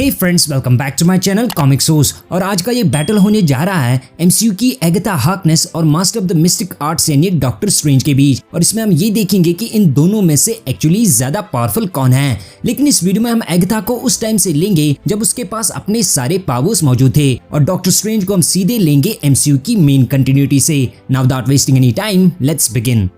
Hey friends, welcome back to my channel comic source. और आज का ये बैटल होने जा रहा है एमसीयू की एगाथा हार्कनेस और master of the mystic arts यानी डॉक्टर स्ट्रेंज के बीच। और इसमें हम ये देखेंगे कि इन दोनों में से एक्चुअली ज्यादा पावरफुल कौन है। लेकिन इस वीडियो में हम एगाथा को उस टाइम से लेंगे जब उसके पास अपने सारे पावर्स मौजूद थे, और डॉक्टर स्ट्रेंज को हम सीधे लेंगे एमसीयू की मेन कंटिन्यूटी से। Now without wasting any time, let's begin.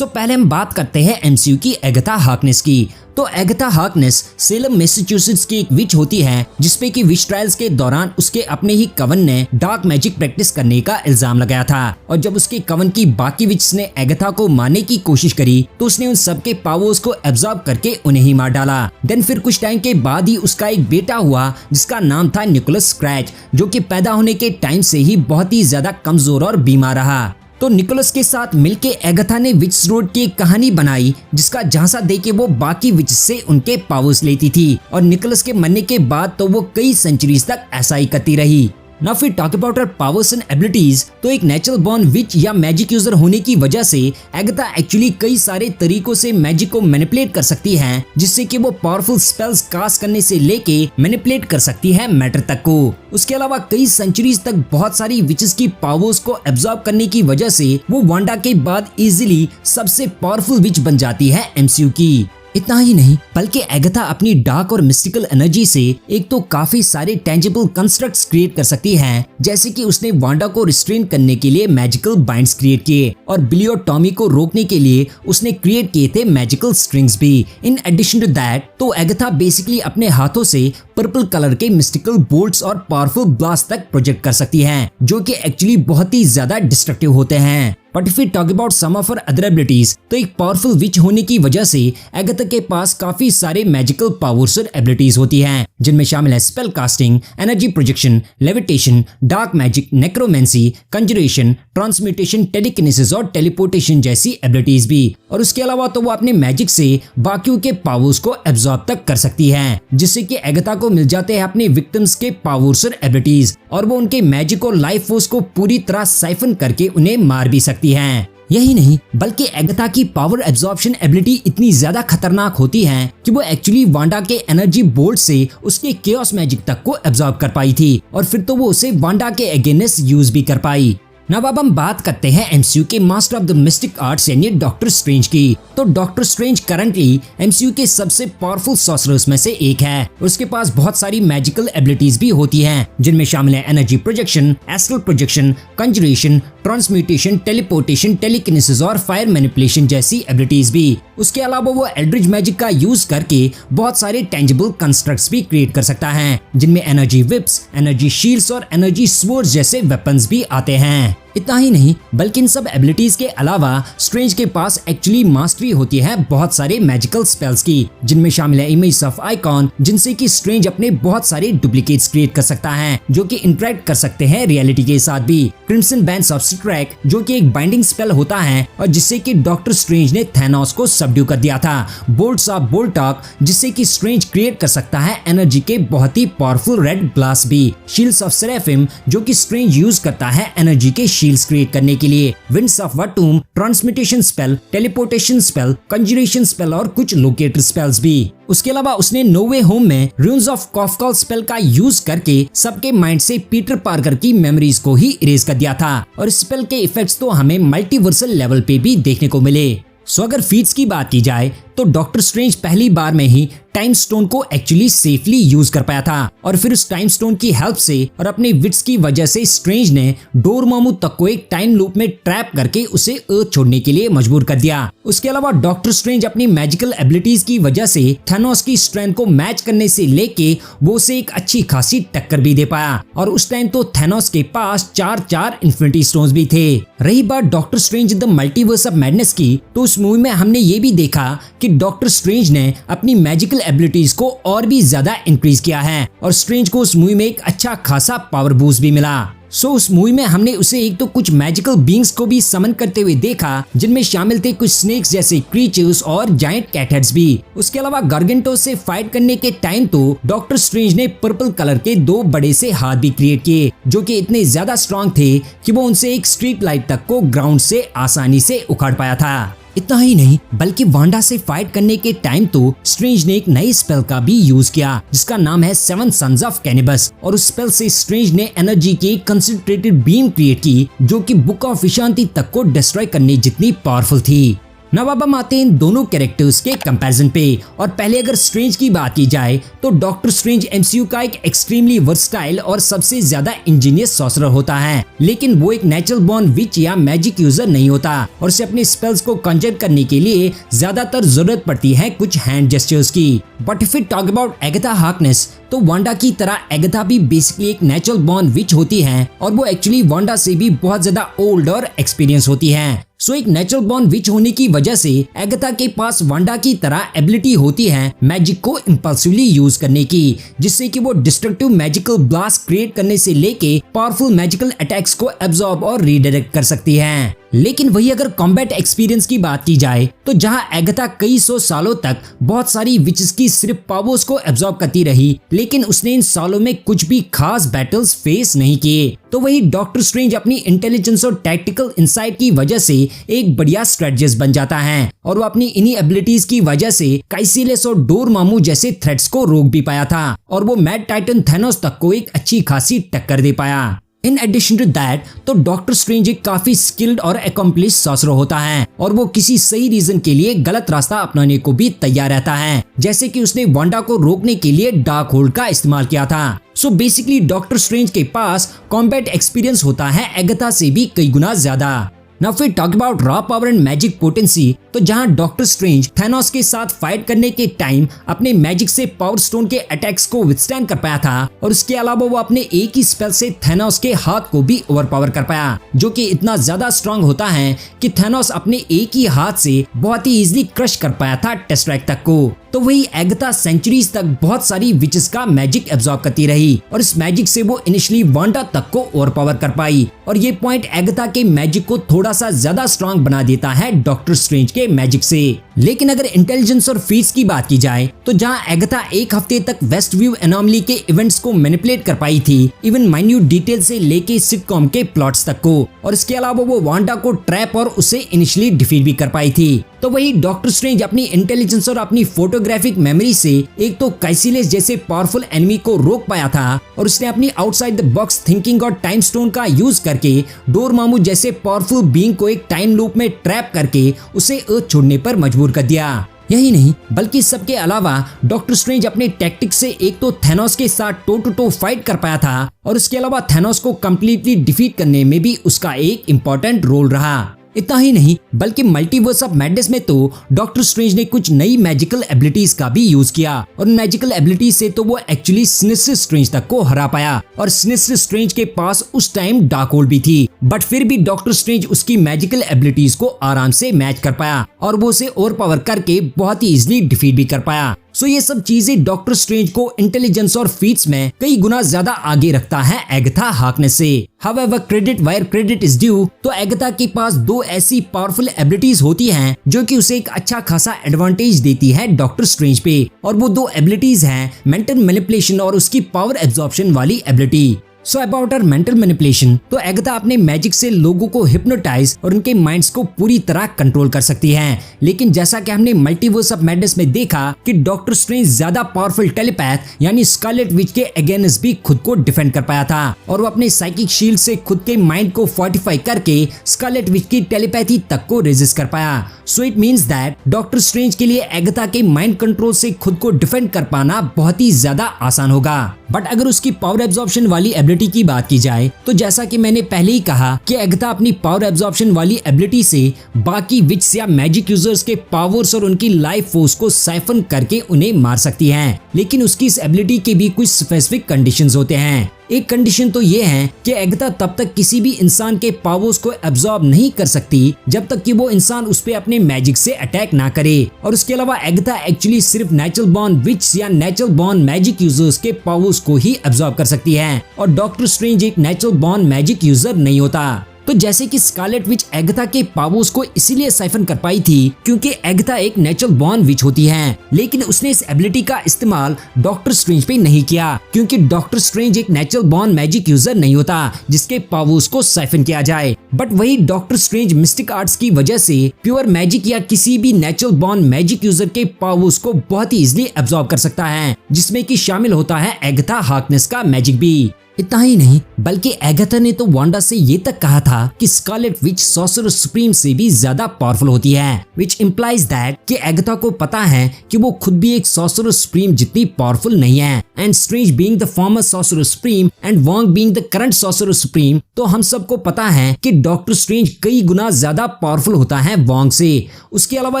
पहले हम बात करते हैं एमसीयू की एगाथा हार्कनेस की। तो एगाथा हार्कनेस सेलम मैसाचुसेट्स की एक विच होती है जिसपे कि विच ट्रायल्स के दौरान उसके अपने ही कवन ने डार्क मैजिक प्रैक्टिस करने का इल्जाम लगाया था। और जब उसके कवन की बाकी विच ने एगाथा को मारने की कोशिश करी तो उसने उन सबके पावर्स को एब्जॉर्ब करके उन्हें ही मार डाला। देन फिर कुछ टाइम के बाद ही उसका एक बेटा हुआ जिसका नाम था निकोलस स्क्रैच, जो कि पैदा होने के टाइम से ही बहुत ही ज्यादा कमजोर और बीमार रहा। तो निकोलस के साथ मिलके एगाथा ने विच रोड की एक कहानी बनाई जिसका झांसा देके वो बाकी विच से उनके पावर्स लेती थी, और निकोलस के मरने के बाद तो वो कई सेंचुरीज तक ऐसा ही करती रही। नाउ फिर talk about her powers and abilities. तो एक नेचुरल बॉर्न विच या मैजिक यूजर होने की वजह से एगाथा एक्चुअली कई सारे तरीकों से मैजिक को मैनिपुलेट कर सकती है, जिससे कि वो पावरफुल स्पेल्स कास्ट करने से लेके मैनिपुलेट कर सकती है मैटर तक को। उसके अलावा कई सेंचुरीज तक बहुत सारी विचेस की पावर्स को एब्जॉर्ब करने की वजह से वो वांडा के बाद इजीली सबसे पावरफुल विच बन जाती है एमसीयू की। इतना ही नहीं बल्कि एगाथा अपनी डार्क और मिस्टिकल एनर्जी से एक तो काफी सारे टेंजिबल कंस्ट्रक्ट्स क्रिएट कर सकती है, जैसे कि उसने वांडा को रिस्ट्रेन करने के लिए मैजिकल बाइंड्स क्रिएट किए, और बिली और टॉमी को रोकने के लिए उसने क्रिएट किए थे मैजिकल स्ट्रिंग्स भी। इन एडिशन टू दैट तो एगाथा बेसिकली अपने हाथों से पर्पल कलर के मिस्टिकल बोल्ट्स और पावरफुल ब्लास्ट तक प्रोजेक्ट कर सकती है, जो कि एक्चुअली बहुत ही ज्यादा डिस्ट्रक्टिव होते हैं। But if we talk about some of her other abilities, तो एक पावरफुल विच होने की वजह से एगाथा के पास काफी सारे मैजिकल पावर्स और एबिलिटीज होती हैं, जिनमें शामिल है spell casting, energy projection, levitation, dark magic, necromancy, conjuration, transmutation, telekinesis और टेलीपोर्टेशन जैसी एबिलिटीज भी। और उसके अलावा तो वो अपने मैजिक से बाकियों के पावर्स को एब्जॉर्ब तक कर सकती है, जिससे कि एगाथा को मिल जाते हैं अपने विक्टिम्स के पावर्स और एबिलिटीज, और वो उनके मैजिक और लाइफ फोर्स को पूरी तरह साइफन करके उन्हें मार भी सकती है। यही नहीं बल्कि एगाथा की पावर एब्जॉर्प्शन एबिलिटी इतनी ज्यादा खतरनाक होती है कि वो एक्चुअली वांडा के एनर्जी बोल्ट से उसके केओस मैजिक तक को एब्जॉर्ब कर पाई थी, और फिर तो वो उसे वांडा के अगेंस्ट यूज भी कर पाई। अब हम बात करते हैं एमसीयू के master of the mystic arts यानी डॉक्टर स्ट्रेंज की। तो डॉक्टर स्ट्रेंज करंटली एमसीयू के सबसे पावरफुल सॉर्सरर्स में से एक है। उसके पास बहुत सारी मैजिकल एबिलिटीज भी होती हैं, जिनमें शामिल है energy projection, astral projection, conjuration, transmutation, teleportation, telekinesis और फायर मैनिपुलेशन जैसी एबिलिटीज भी। उसके अलावा वो एल्ड्रिज मैजिक का यूज करके बहुत सारे टेंजिबल कंस्ट्रक्ट्स भी क्रिएट कर सकता है, जिनमें एनर्जी विप्स, एनर्जी शील्ड्स और एनर्जी स्वॉर्ड्स जैसे वेपन्स भी आते हैं। इतना ही नहीं बल्कि इन सब एबिलिटीज के अलावा स्ट्रेंज के पास एक्चुअली मास्टरी होती है बहुत सारे मैजिकल स्पेल्स की, जिनमें शामिल है इमेज ऑफ आइकॉन, जिनसे कि स्ट्रेंज अपने बहुत सारे डुप्लीकेट्स क्रिएट कर सकता है, जो कि इंटरेक्ट कर सकते हैं रियलिटी के साथ भी। क्रिम्सन बैंड्स ऑफ स्ट्रैक, जो कि एक बाइंडिंग स्पेल होता है और जिससे कि डॉक्टर स्ट्रेंज ने थैनोस को सबड्यू कर दिया था। बोल्ट्स ऑफ बोल्टॉक, जिससे कि स्ट्रेंज क्रिएट कर सकता है एनर्जी के बहुत ही पावरफुल रेड ब्लास्ट भी। शील्ड्स ऑफ सेराफिम, जो कि स्ट्रेंज यूज करता है एनर्जी के शील्ड्स क्रिएट करने के लिए। Winds of Watoomb, transmutation spell, teleportation spell, conjuration spell और कुछ लोकेटर स्पेल्स भी। उसके अलावा उसने नो वे होम में रून्स ऑफ कॉफकॉल स्पेल का यूज करके सबके माइंड से पीटर पार्कर की मेमोरीज को ही इरेज कर दिया था, और इस स्पेल के इफेक्ट्स तो हमें मल्टीवर्सल लेवल पे भी देखने को मिले। अगर फीट्स की बात की जाए तो डॉक्टर स्ट्रेंज पहली बार में ही टाइम स्टोन को एक्चुअली सेफली यूज कर पाया था, और फिर उस टाइम स्टोन की हेल्प से और अपने विट्स की वजह से स्ट्रेंज ने डोरमामू तक को एक टाइम लूप में ट्रैप करके उसे अर्थ छोड़ने के लिए मजबूर कर दिया। उसके अलावा डॉक्टर स्ट्रेंज अपनी मैजिकल एबिलिटीज की वजह से थैनोस की स्ट्रेंथ को मैच करने से लेके वो उसे एक अच्छी खासी टक्कर भी दे पाया, और उस टाइम तो थैनोस के पास 4 इन्फिनिटी स्टोन्स भी थे। रही बात doctor strange in the multiverse of madness की, तो उस मूवी में हमने ये भी देखा कि डॉक्टर स्ट्रेंज ने अपनी मैजिकल एबिलिटीज को और भी ज्यादा इंक्रीज किया है, और स्ट्रेंज को उस मूवी में एक अच्छा खासा पावर बूस्ट भी मिला। उस मूवी में हमने उसे एक तो कुछ मैजिकल बींग्स को भी समन करते हुए देखा, जिनमें शामिल थे कुछ स्नेक्स जैसे क्रीचर्स और जायंट कैटहेड्स भी। उसके अलावा गार्गेंटो से फाइट करने के टाइम तो डॉक्टर स्ट्रेंज ने पर्पल कलर के 2 बड़े से हाथ भी क्रिएट किए, जो कि इतने ज्यादा स्ट्रॉन्ग थे कि वो उनसे एक स्ट्रीट लाइट तक को ग्राउंड से आसानी से उखाड़ पाया था। इतना ही नहीं बल्कि वांडा से फाइट करने के टाइम तो स्ट्रेंज ने एक नए स्पेल का भी यूज किया जिसका नाम है 7 सन्स ऑफ कैनिबस, और उस स्पेल से स्ट्रेंज ने एनर्जी की कंसंट्रेटेड बीम क्रिएट की जो कि बुक ऑफ विशांति तक को डिस्ट्रॉय करने जितनी पावरफुल थी। अब हम आते हैं इन दोनों कैरेक्टर्स के कंपैरिजन पे, और पहले अगर स्ट्रेंज की बात की जाए तो डॉक्टर स्ट्रेंज एमसीयू का एक एक्सट्रीमली वर्सटाइल और सबसे ज्यादा इंजीनियस सॉर्सरर होता है, लेकिन वो एक नेचुरल बॉर्न विच या मैजिक यूजर नहीं होता और उसे अपने स्पेल्स को कंजर करने के लिए ज्यादातर जरूरत पड़ती है कुछ हैंड जेस्चर्स की। But if we talk about Agatha Harkness तो वांडा की तरह एगाथा भी बेसिकली एक नेचुरल बॉर्न विच होती है और वो एक्चुअली वांडा से भी बहुत ज्यादा ओल्ड और एक्सपीरियंस होती है। सो एक नेचुरल बॉर्न विच होने की वजह से एगाथा के पास वांडा की तरह एबिलिटी होती है मैजिक को इम्पल्सिवली यूज करने की, जिससे कि वो डिस्ट्रक्टिव मैजिकल ब्लास्ट क्रिएट करने से लेके पावरफुल मैजिकल अटैक्स को एब्जॉर्ब और रीडायरेक्ट कर सकती है। लेकिन वही अगर कॉम्बैट एक्सपीरियंस की बात की जाए तो जहां एगाथा कई सौ सालों तक बहुत सारी विचेस की सिर्फ पावर्स को एब्जॉर्ब करती रही, लेकिन उसने इन सालों में कुछ भी खास बैटल्स फेस नहीं किए, तो वही डॉक्टर स्ट्रेंज अपनी इंटेलिजेंस और टैक्टिकल इंसाइट की वजह से एक बढ़िया स्ट्रेटजिस्ट बन जाता है और वो अपनी इन्हीं एबिलिटीज की वजह से काइसिलेस और डोरमामू जैसे थ्रेट्स को रोक भी पाया था और वो मैड टाइटन थैनोस तक को एक अच्छी खासी टक्कर दे पाया। इन एडिशन टू दैट तो डॉक्टर स्ट्रेंज एक काफी स्किल्ड और अकम्प्लिश सॉर्सरर होता है और वो किसी सही रीजन के लिए गलत रास्ता अपनाने को भी तैयार रहता है, जैसे कि उसने वांडा को रोकने के लिए डार्क होल्ड का इस्तेमाल किया था। सो बेसिकली डॉक्टर स्ट्रेंज के पास कॉम्बैट एक्सपीरियंस होता है एगाथा से भी कई गुना ज्यादा। Now if we talk about raw power and magic potency, तो जहां डॉक्टर स्ट्रेंज थैनोस के साथ फाइट करने के टाइम अपने मैजिक से पावर स्टोन के अटैक्स को विथस्टैंड कर पाया था और उसके अलावा वो अपने एक ही स्पेल से थैनोस के हाथ को भी ओवरपावर कर पाया, जो कि इतना ज्यादा स्ट्रांग होता है कि थैनोस अपने एक ही हाथ से बहुत ही इजीली क्रश कर पाया था टेस्ट्रैक तक को। तो वही एगाथा सेंचुरीज तक बहुत सारी विचेस का मैजिक एब्जॉर्ब करती रही और इस मैजिक से वो इनिशियली वांडा तक को ओवरपावर कर पाई, और ये पॉइंट एगाथा के मैजिक को थोड़ा सा ज्यादा स्ट्रांग बना देता है डॉक्टर स्ट्रेंज के मैजिक से। लेकिन अगर इंटेलिजेंस और फीट्स की बात की जाए तो जहां एगाथा एक हफ्ते तक वेस्ट व्यू एनॉमली के इवेंट्स को मैनिपुलेट कर पाई थी, इवन माइन्यूट डिटेल से लेके सिटकॉम के प्लॉट्स तक को, और इसके अलावा वो वांडा को ट्रैप और उसे इनिशियली डिफीट भी कर पाई थी, तो वही डॉक्टर स्ट्रेंज अपनी इंटेलिजेंस और अपनी फोटोग्राफिक मेमोरी से एक तो काइसिलेस जैसे पावरफुल एनिमी को रोक पाया था और उसने अपनी आउटसाइड द बॉक्स थिंकिंग और टाइम स्टोन का यूज करके डोरमामू जैसे पावरफुल बीइंग को एक टाइम लूप में ट्रैप करके उसे अर्थ छोड़ने पर मजबूर कर दिया। यही नहीं बल्कि सबके अलावा डॉक्टर स्ट्रेंज अपने टैक्टिक्स से एक तो थैनोस के साथ टो टू टो फाइट कर पाया था और उसके अलावा थैनोस को कंप्लीटली डिफीट करने में भी उसका एक इम्पोर्टेंट रोल रहा। इतना ही नहीं बल्कि मल्टीवर्स ऑफ मैडनेस में तो डॉक्टर स्ट्रेंज ने कुछ नई मैजिकल एबिलिटीज का भी यूज किया और मैजिकल एबिलिटीज से तो वो एक्चुअली सिनिस्टर स्ट्रेंज तक को हरा पाया, और सिनिस्टर स्ट्रेंज के पास उस टाइम डार्क होल्ड भी थी, बट फिर भी डॉक्टर स्ट्रेंज उसकी मैजिकल एबिलिटीज को आराम से मैच कर पाया और वो उसे ओवरपावर करके बहुत ही इजीली डिफीट भी कर पाया। सो ये सब चीजें डॉक्टर स्ट्रेंज को इंटेलिजेंस और फीट्स में कई गुना ज्यादा आगे रखता है एगाथा हार्कनेस से। However credit wire credit is due, तो एगाथा के पास दो ऐसी पावरफुल एबिलिटीज होती हैं जो कि उसे एक अच्छा खासा एडवांटेज देती है डॉक्टर स्ट्रेंज पे, और वो दो एबिलिटीज हैं मेंटल मैनिपुलेशन और उसकी पावर एब्जॉर्प्शन वाली ability. So about her mental manipulation, तो एगाथा अपने मैजिक से लोगों को हिप्नोटाइज और उनके माइंड्स को पूरी तरह कंट्रोल कर सकती है, लेकिन जैसा कि हमने मल्टीवर्स ऑफ मैडनेस में देखा कि डॉक्टर स्ट्रेंज ज्यादा पावरफुल टेलीपैथ यानी स्कारलेट विच के अगेंस्ट भी खुद को डिफेंड कर पाया था और वो अपने साइकिक शील्ड से खुद के माइंड को फोर्टिफाई करके स्कारलेट विच की टेलीपैथी तक को रेजिस्ट कर पाया। So it means that doctor strange के लिए एगाथा के माइंड कंट्रोल से खुद को डिफेंड कर पाना बहुत ही ज्यादा आसान होगा। बट अगर उसकी पावर एब्जॉर्प्शन वाली एबिलिटी की बात की जाए तो जैसा कि मैंने पहले ही कहा कि एगाथा अपनी पावर एब्जॉर्प्शन वाली एबिलिटी से बाकी विच या मैजिक यूजर्स के पावर्स और उनकी लाइफ फोर्स को साइफन करके उन्हें मार सकती है, लेकिन उसकी इस एबिलिटी के भी कुछ स्पेसिफिक कंडीशंस होते हैं। एक कंडीशन तो ये है कि एगाथा तब तक किसी भी इंसान के पावर्स को एब्जॉर्ब नहीं कर सकती जब तक कि वो इंसान उस पे अपने मैजिक से अटैक ना करे, और उसके अलावा एगाथा एक्चुअली सिर्फ नेचुरल बॉर्न विच या नेचुरल बॉर्न मैजिक यूजर्स के पावर्स को ही एब्जॉर्ब कर सकती है, और डॉक्टर स्ट्रेंज एक नेचुरल बॉर्न मैजिक यूजर नहीं होता। तो जैसे कि स्कारलेट विच एगाथा के पावर्स को इसीलिए साइफन कर पाई थी क्योंकि एगाथा एक नेचुरल बॉर्न विच होती है, लेकिन उसने इस एबिलिटी का इस्तेमाल डॉक्टर स्ट्रेंज पे नहीं किया क्योंकि डॉक्टर स्ट्रेंज एक नेचुरल बॉर्न मैजिक यूजर नहीं होता जिसके पावर्स को साइफन किया जाए। बट वही डॉक्टर स्ट्रेंज मिस्टिक आर्ट्स की वजह से प्योर मैजिक या किसी भी नेचुरल बॉर्न मैजिक यूजर के पावर्स को बहुत ही इजीली एब्जॉर्ब कर सकता है, जिसमें कि शामिल होता है एगाथा हार्कनेस का मैजिक भी। इतना ही नहीं बल्कि एगाथा ने तो वांडा से ये तक कहा था कि स्कारलेट विच सॉर्सरर सुप्रीम से भी ज्यादा पावरफुल होती है, विच इम्प्लाइज दैट कि एगाथा को पता है कि वो खुद भी एक सॉर्सरर सुप्रीम जितनी पावरफुल नहीं है। And strange being the former sorcerer supreme and Wong being the current sorcerer supreme, तो हम सबको पता है कि डॉक्टर स्ट्रेंज कई गुना ज्यादा पावरफुल होता है वोंग से। उसके अलावा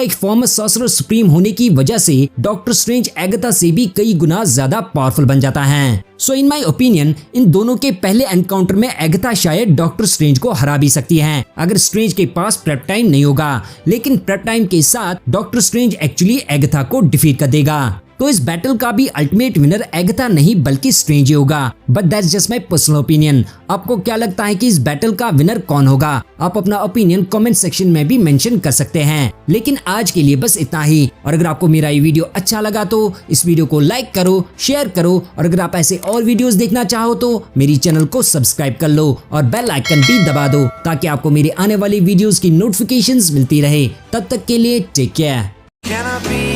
एक फॉर्मर सॉर्सरर सुप्रीम होने की वजह से डॉक्टर स्ट्रेंज एगाथा से भी कई गुना ज्यादा पावरफुल बन जाता है। सो इन माई ओपिनियन इन दोनों के पहले एनकाउंटर में एगाथा शायद डॉक्टर स्ट्रेंज को हरा भी सकती है अगर स्ट्रेंज के पास प्रेप टाइम नहीं होगा, लेकिन प्रेप टाइम के साथ डॉक्टर स्ट्रेंज एक्चुअली एगाथा को डिफीट कर देगा। तो इस बैटल का भी अल्टीमेट विनर एगाथा नहीं बल्कि स्ट्रेंज ही होगा। But that's just my personal opinion. आपको क्या लगता है कि इस बैटल का विनर कौन होगा? आप अपना ओपिनियन कमेंट सेक्शन में भी मेंशन कर सकते हैं। लेकिन आज के लिए बस इतना ही, और अगर आपको मेरा ये वीडियो अच्छा लगा तो इस वीडियो को लाइक करो, शेयर करो, और अगर आप ऐसे और वीडियोस देखना चाहो तो मेरी चैनल को सब्सक्राइब कर लो और बेल आइकन भी दबा दो ताकि आपको मेरे आने वाली वीडियोस की नोटिफिकेशंस मिलती रहे। तब तक के लिए टेक केयर।